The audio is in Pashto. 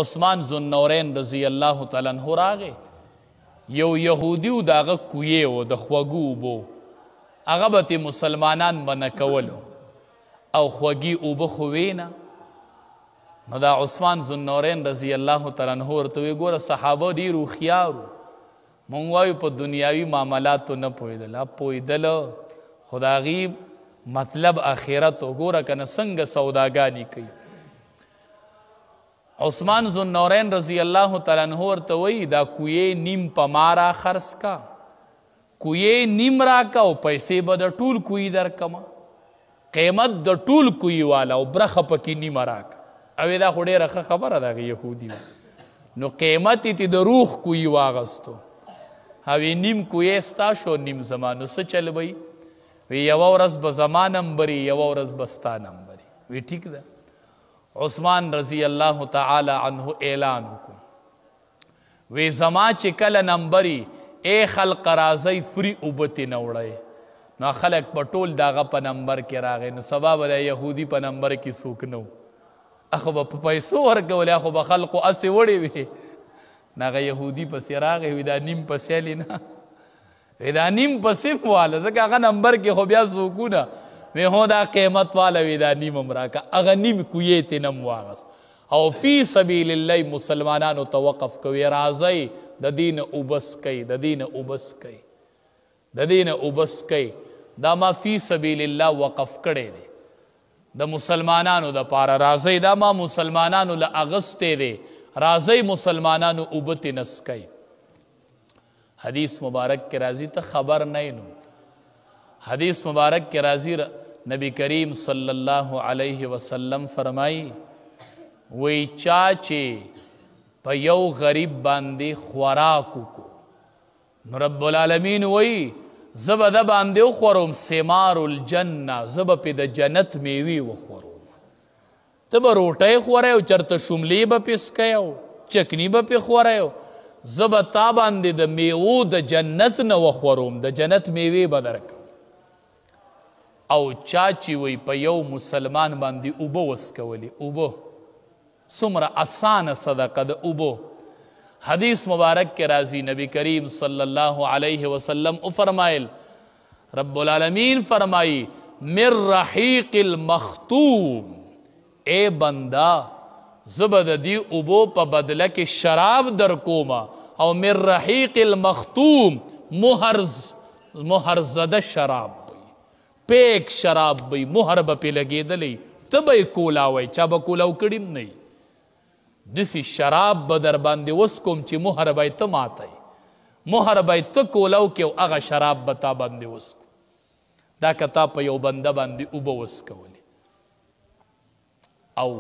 عثمان ذوالنورین رضی الله تعالی عنہ راغی یو یهودیو د هغه کویې و د خوږو اوبو هغه به مسلمانان به نه کولو او خوږې اوبه خو وې نه نو دا عثمان ذوالنورین رضی الله تعالی عنہ ورته وی ګوره صحابه ډېر هوښیار وو مونږ وایو په دنیاوي معاملاتو نه پوهېدل پوهېدل خو د هغې مطلب آخرت وګوره که نه څنګه سوداګانې کوي عثمان ذوالنورین رضی الله تعالی عنہ ورته وایي دا کویې نیم په ما را خرڅ کا کویې نیم راکه او پیسې به د ټول کویې درکمه قیمت د ټول کویې والا او برخه پکې نیمه راکه او دا خو ډېره ښه خبره ده هغې یهودي نو قیمت یې د روح کویې واغستو او نیم کویې ستا شو نیم زما نو څه چل به وی یوه ورځ به زما نمبري یوه ورځ به ستا نمبري وی ټیک ده عثمان رضی الله تعالی عنه اعلان وکړو وی زما چې کله نمبري ای خلق راځئ فری اوبه ترې نه وړئ نو خلک په ټول د هغه په نمبر کې راغی نو سبا به د یهودي په نمبر کې څوک نه و خو به په پیسو ورکولې خو به خلقو هسې وړې وې نو هغه یهودي پسې راغی وی دا نیم پسې نه وی دا نیم پسې واله ځکه هغه نمبر کې خو بیا څوک نه وی هو دا قیمت والا وی دا نیم هم راکه هغه نیم کویې ترې نه م واغست او فی سبیل الله مسلمانانو ته وقف کوي راځئ د دې نه اوبس کوي د دې نه اوبس کوي د دې نه اوبس کوي دا ما فی سبیل الله وقف کړی دی د مسلمانانو دپاره راځئ دا ما مسلمانانو له اغستی دی راځئ مسلمانانو اوبه ترې نسکئ حدیث مبارک کې راځي ته خبر نه نو حدیث مبارک کې راځي نبی کریم صلی الله علیه وسلم فرمایي وی چا چې په یو غریب باندې خوراک وکړو نو رب العالمین وی زه به ده باندې وخورم ثمار الجنه زه به پې د جنت میوې وخورم ته به روټۍ خورئ او چېرته شملې به پې څکئ او چکني به پې خورئ او زه به تا باندې د میوو د جنت نه وخورم د جنت میوې به درکړم او چا چې وی په یو مسلمان باندې اوبه وسکولې اوبه څومره اسانه صدقه د اوبو حدیث مبارک کې راځي نبی کریم صلی الله علیه وسلم فرمایل رب العالمین فرمائی من رحیق المختوم اے بندا زبد دی اوبو په بدله کې شراب در کوما او من رحیق المختوم مهر زده شراب پیک شراب بی مهر به پې لګېدلی ته به یې کولاوئ چا به کولاو کړي هم نه دسی شراب به در باندې وسکوم چې مهر به یې ته ماتئ مهر به یې ته کولاو کې او هغه شراب به تا باندې وسکو دا که تا په یو بنده باندې اوبه وسکولې او